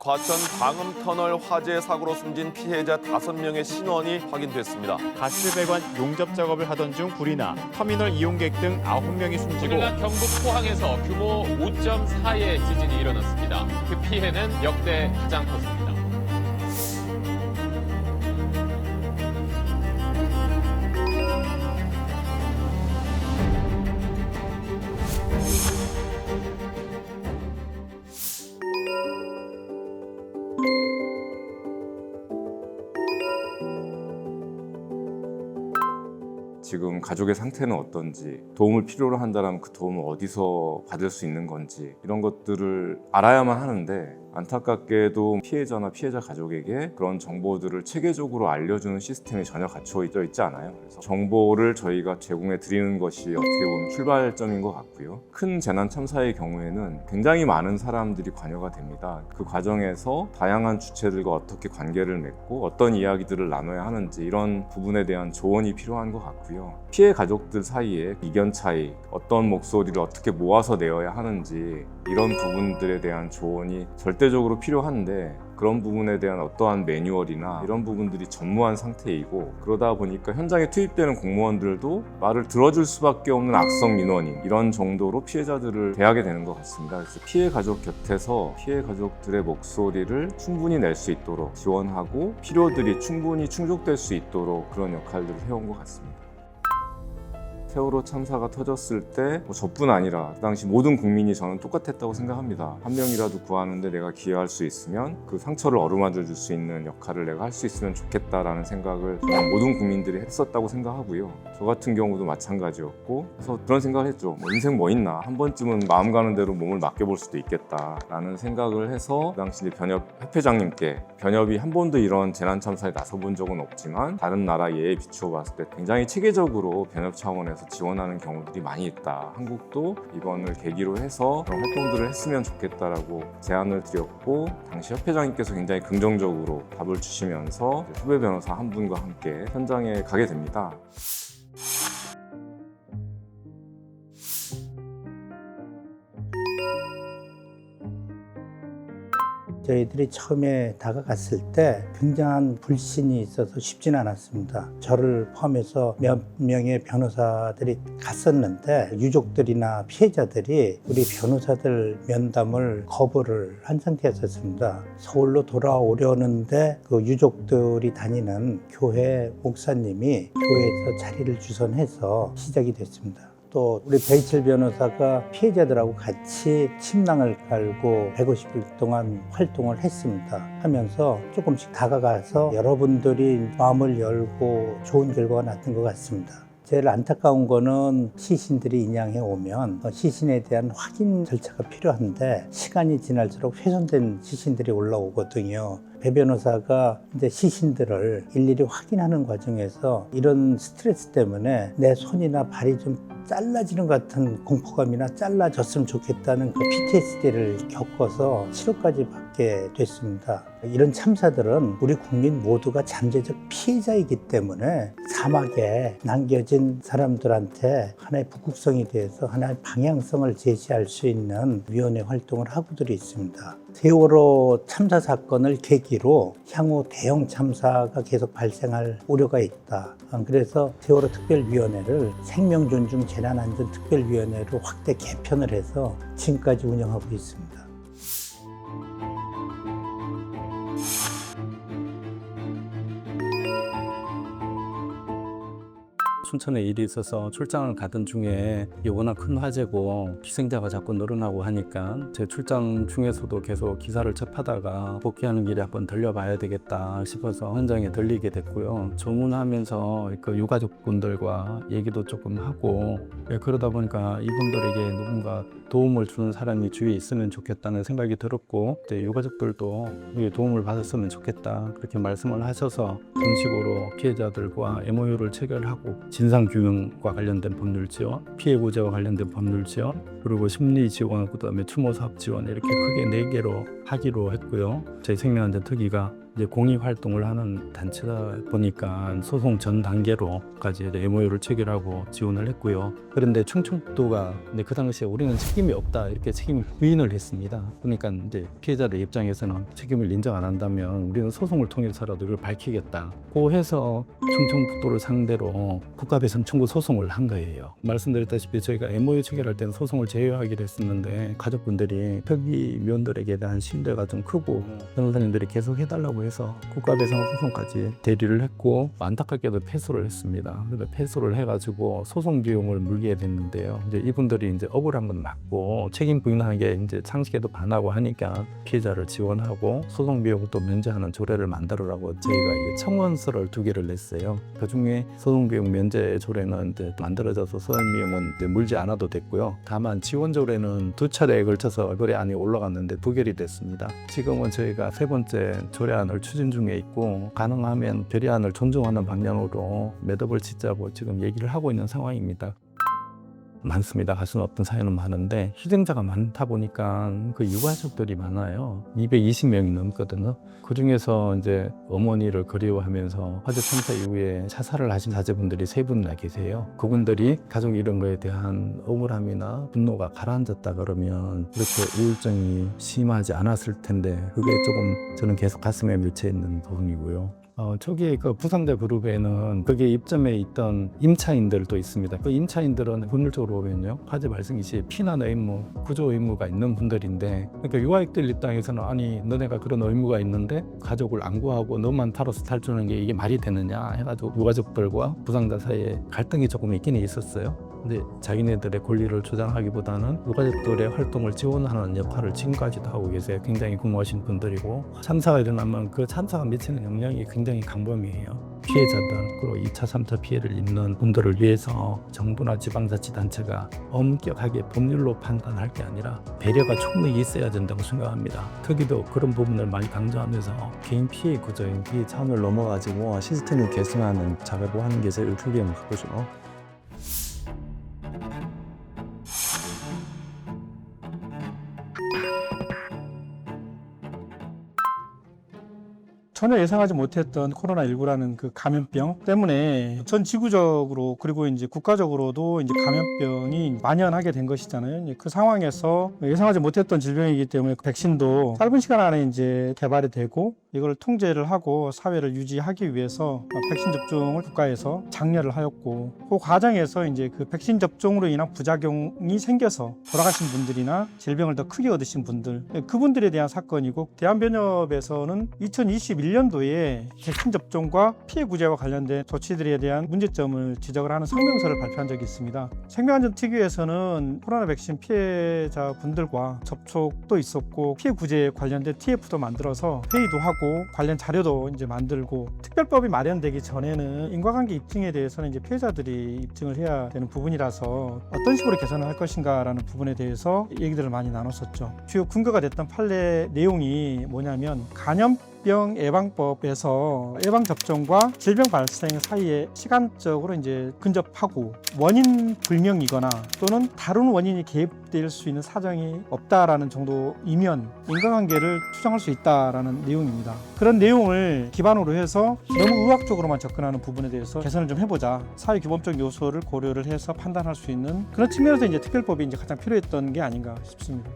과천 광음터널 화재 사고로 숨진 피해자 5명의 신원이 확인됐습니다. 가스배관 용접 작업을 하던 중 불이 나 터미널 이용객 등 9명이 숨지고 오늘날 경북 포항에서 규모 5.4의 지진이 일어났습니다. 그 피해는 역대 가장 컸습니다. 지금 가족의 상태는 어떤지, 도움을 필요로 한다면 그 도움을 어디서 받을 수 있는 건지 이런 것들을 알아야만 하는데, 안타깝게도 피해자나 피해자 가족에게 그런 정보들을 체계적으로 알려주는 시스템이 전혀 갖춰져 있지 않아요. 그래서 정보를 저희가 제공해 드리는 것이 어떻게 보면 출발점인 것 같고요. 큰 재난 참사의 경우에는 굉장히 많은 사람들이 관여가 됩니다. 그 과정에서 다양한 주체들과 어떻게 관계를 맺고 어떤 이야기들을 나눠야 하는지, 이런 부분에 대한 조언이 필요한 것 같고요. 피해 가족들 사이에 이견 차이, 어떤 목소리를 어떻게 모아서 내어야 하는지, 이런 부분들에 대한 조언이 절대적으로 필요한데, 그런 부분에 대한 어떠한 매뉴얼이나 이런 부분들이 전무한 상태이고, 그러다 보니까 현장에 투입되는 공무원들도 말을 들어줄 수밖에 없는 악성 민원인, 이런 정도로 피해자들을 대하게 되는 것 같습니다. 그래서 피해 가족 곁에서 피해 가족들의 목소리를 충분히 낼 수 있도록 지원하고, 필요들이 충분히 충족될 수 있도록 그런 역할들을 해온 것 같습니다. 세월호 참사가 터졌을 때 저뿐 아니라 그 당시 모든 국민이 저는 똑같았다고 생각합니다. 한 명이라도 구하는데 내가 기여할 수 있으면 그 상처를 어루만져 줄 수 있는 역할을 내가 할 수 있으면 좋겠다라는 생각을 그냥 모든 국민들이 했었다고 생각하고요. 저 같은 경우도 마찬가지였고, 그래서 그런 생각을 했죠. 인생 뭐 있나, 한 번쯤은 마음 가는 대로 몸을 맡겨볼 수도 있겠다라는 생각을 해서, 그 당시 변협 협회장님께, 변협이 한 번도 이런 재난 참사에 나서본 적은 없지만 다른 나라 예에 비추어 봤을 때 굉장히 체계적으로 변협 차원에서 지원하는 경우들이 많이 있다. 한국도 이번을 계기로 해서 그런 활동들을 했으면 좋겠다라고 제안을 드렸고, 당시 협회장님께서 굉장히 긍정적으로 답을 주시면서 후배 변호사 한 분과 함께 현장에 가게 됩니다. 저희들이 처음에 다가갔을 때 굉장한 불신이 있어서 쉽지는 않았습니다. 저를 포함해서 몇 명의 변호사들이 갔었는데, 유족들이나 피해자들이 우리 변호사들 면담을 거부를 한 상태였었습니다. 서울로 돌아오려는데 그 유족들이 다니는 교회 목사님이 교회에서 자리를 주선해서 시작이 됐습니다. 또 우리 베이첼 변호사가 피해자들하고 같이 침낭을 깔고 150일 동안 활동을 했습니다. 하면서 조금씩 다가가서 여러분들이 마음을 열고 좋은 결과가 났던 것 같습니다. 제일 안타까운 거는 시신들이 인양해 오면 시신에 대한 확인 절차가 필요한데, 시간이 지날수록 훼손된 시신들이 올라오거든요. 배 변호사가 이제 시신들을 일일이 확인하는 과정에서 이런 스트레스 때문에 내 손이나 발이 좀 잘라지는 것 같은 공포감이나 잘라졌으면 좋겠다는 그 PTSD를 겪어서 치료까지 받게 됐습니다. 이런 참사들은 우리 국민 모두가 잠재적 피해자이기 때문에 사막에 남겨진 사람들한테 하나의 북극성이 돼서 하나의 방향성을 제시할 수 있는 위원회 활동을 하고들이 있습니다. 세월호 참사 사건을 계기로 향후 대형 참사가 계속 발생할 우려가 있다. 그래서 세월호 특별위원회를 생명존중 재난안전특별위원회로 확대 개편을 해서 지금까지 운영하고 있습니다. 춘천에 일이 있어서 출장을 가던 중에 이게 워낙 큰 화재고 희생자가 자꾸 늘어나고 하니까 제 출장 중에서도 계속 기사를 접하다가 복귀하는 길에 한번 들려봐야 되겠다 싶어서 현장에 들리게 됐고요. 조문하면서 그 유가족분들과 얘기도 조금 하고, 그러다 보니까 이분들에게 누군가 도움을 주는 사람이 주위에 있으면 좋겠다는 생각이 들었고, 유가족들도 도움을 받았으면 좋겠다 그렇게 말씀을 하셔서 정식으로 피해자들과 MOU를 체결하고, 진상규명과 관련된 법률 지원, 피해 구제와 관련된 법률 지원, 그리고 심리 지원, 그다음에 추모 사업 지원, 이렇게 크게 4개로 하기로 했고요. 저희 생명안전특위가 이제 공익 활동을 하는 단체다 보니까 소송 전 단계로까지 MOU를 체결하고 지원을 했고요. 그런데 충청북도가 근데 그 당시에 우리는 책임이 없다 이렇게 책임 부인을 했습니다. 그러니까 이제 피해자들 입장에서는 책임을 인정 안 한다면 우리는 소송을 통해서라도 이걸 밝히겠다. 고 해서 충청북도를 상대로 국가배상 청구 소송을 한 거예요. 말씀드렸다시피 저희가 MOU 체결할 때는 소송을 제외하기로 했었는데 가족분들이 표기위원들에게 대한 신뢰가 좀 크고 변호사님들이 계속 해달라고 해서 국가배상 소송까지 대리를 했고 안타깝게도 패소를 했습니다. 그래서 패소를 해가지고 소송 비용을 물게 됐는데요. 이제 이분들이 이제 억울한 건 맞고 책임 부인하는 게 이제 상식에도 반하고 하니까 피해자를 지원하고 소송 비용을 또 면제하는 조례를 만들어라고 저희가 이게 청원서를 2개를 냈어요. 그 중에 소송 비용 면제 조례는 이제 만들어져서 소송 비용은 이제 물지 않아도 됐고요. 다만 지원 조례는 2차례에 걸쳐서 조례안이 올라갔는데 부결이 됐습니다. 지금은 저희가 3번째 조례안을 추진 중에 있고 가능하면 결의안을 존중하는 방향으로 매듭을 짓자고 지금 얘기를 하고 있는 상황입니다. 많습니다. 갈 수는 없던 사연은 많은데 희생자가 많다 보니까 그 유가족들이 많아요. 220명이 넘거든요. 그 중에서 이제 어머니를 그리워하면서 화재 참사 이후에 자살을 하신 자제분들이 3분이나 계세요. 그분들이 가족 이런 거에 대한 억울함이나 분노가 가라앉았다 그러면 이렇게 우울증이 심하지 않았을 텐데 그게 조금 저는 계속 가슴에 맺혀 있는 부분이고요. 초기에 그 부상자 그룹에는 그게 입점에 있던 임차인들도 있습니다. 그 임차인들은 법률적으로 보면요, 화재 발생 시 피난 의무, 구조 의무가 있는 분들인데, 그러니까 유가족들 입장에서는 아니 너네가 그런 의무가 있는데 가족을 안 구하고 너만 탈어서 탈주는 게 이게 말이 되느냐 해가지고 유가족들과 부상자 사이에 갈등이 조금 있긴 있었어요. 근데 자기네들의 권리를 주장하기보다는 유가족들의 활동을 지원하는 역할을 지금까지도 하고 계세요. 굉장히 공부하신 분들이고 참사가 일어나면 그 참사가 미치는 영향이 굉장히 강범위해요. 피해자들 그리고 2차, 3차 피해를 입는 분들을 위해서 정부나 지방자치단체가 엄격하게 법률로 판단할 게 아니라 배려가 충분히 있어야 된다고 생각합니다. 특히도 그런 부분을 많이 강조하면서 개인 피해 구조인 이 차원을 넘어가지고 시스템을 개선하는 작업을 하는 게 제일 중요한 거죠. 전혀 예상하지 못했던 코로나19라는 그 감염병 때문에 전 지구적으로 그리고 이제 국가적으로도 이제 감염병이 만연하게 된 것이잖아요. 이제 그 상황에서 예상하지 못했던 질병이기 때문에 백신도 짧은 시간 안에 이제 개발이 되고 이걸 통제를 하고 사회를 유지하기 위해서 백신 접종을 국가에서 장려를 하였고 그 과정에서 이제 그 백신 접종으로 인한 부작용이 생겨서 돌아가신 분들이나 질병을 더 크게 얻으신 분들 그분들에 대한 사건이고 대한변협에서는 2021년도에 백신 접종과 피해 구제와 관련된 조치들에 대한 문제점을 지적을 하는 성명서를 발표한 적이 있습니다. 생명안전특위에서는 코로나 백신 피해자분들과 접촉도 있었고 피해 구제에 관련된 TF도 만들어서 회의도 하고 관련 자료도 이제 만들고 특별법이 마련되기 전에는 인과관계 입증에 대해서는 이제 피해자들이 입증을 해야 되는 부분이라서 어떤 식으로 개선을 할 것인가라는 부분에 대해서 얘기들을 많이 나눴었죠. 주요 근거가 됐던 판례 내용이 뭐냐면 감염병 예방법에서 예방 접종과 질병 발생 사이에 시간적으로 이제 근접하고 원인 불명이거나 또는 다른 원인이 개입될 수 있는 사정이 없다라는 정도이면 인과관계를 추정할 수 있다라는 내용입니다. 그런 내용을 기반으로 해서 너무 의학적으로만 접근하는 부분에 대해서 개선을 좀 해보자. 사회 규범적 요소를 고려를 해서 판단할 수 있는 그런 측면에서 이제 특별법이 이제 가장 필요했던 게 아닌가 싶습니다.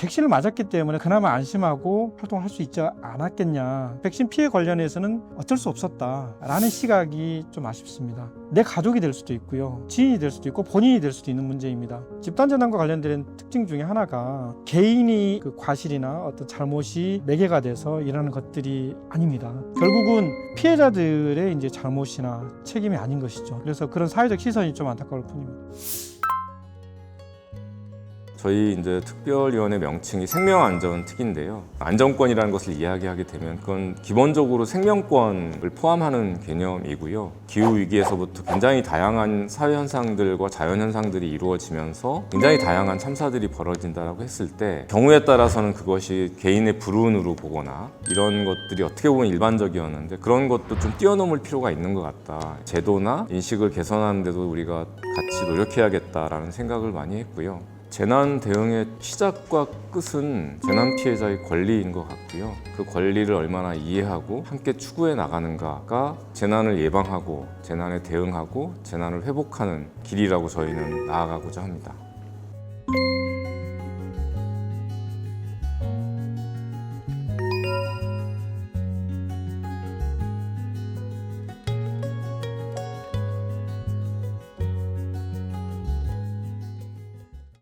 백신을 맞았기 때문에 그나마 안심하고 활동을 할 수 있지 않았겠냐. 백신 피해 관련해서는 어쩔 수 없었다라는 시각이 좀 아쉽습니다. 내 가족이 될 수도 있고요. 지인이 될 수도 있고 본인이 될 수도 있는 문제입니다. 집단재난과 관련된 특징 중에 하나가 개인이 그 과실이나 어떤 잘못이 매개가 돼서 일하는 것들이 아닙니다. 결국은 피해자들의 이제 잘못이나 책임이 아닌 것이죠. 그래서 그런 사회적 시선이 좀 안타까울 뿐입니다. 저희 이제 특별위원회 명칭이 생명안전특위인데요. 안전권이라는 것을 이야기하게 되면 그건 기본적으로 생명권을 포함하는 개념이고요. 기후위기에서부터 굉장히 다양한 사회현상들과 자연현상들이 이루어지면서 굉장히 다양한 참사들이 벌어진다고 했을 때 경우에 따라서는 그것이 개인의 불운으로 보거나 이런 것들이 어떻게 보면 일반적이었는데 그런 것도 좀 뛰어넘을 필요가 있는 것 같다. 제도나 인식을 개선하는 데도 우리가 같이 노력해야겠다라는 생각을 많이 했고요. 재난 대응의 시작과 끝은 재난 피해자의 권리인 것 같고요. 그 권리를 얼마나 이해하고 함께 추구해 나가는가가 재난을 예방하고 재난에 대응하고 재난을 회복하는 길이라고 저희는 나아가고자 합니다.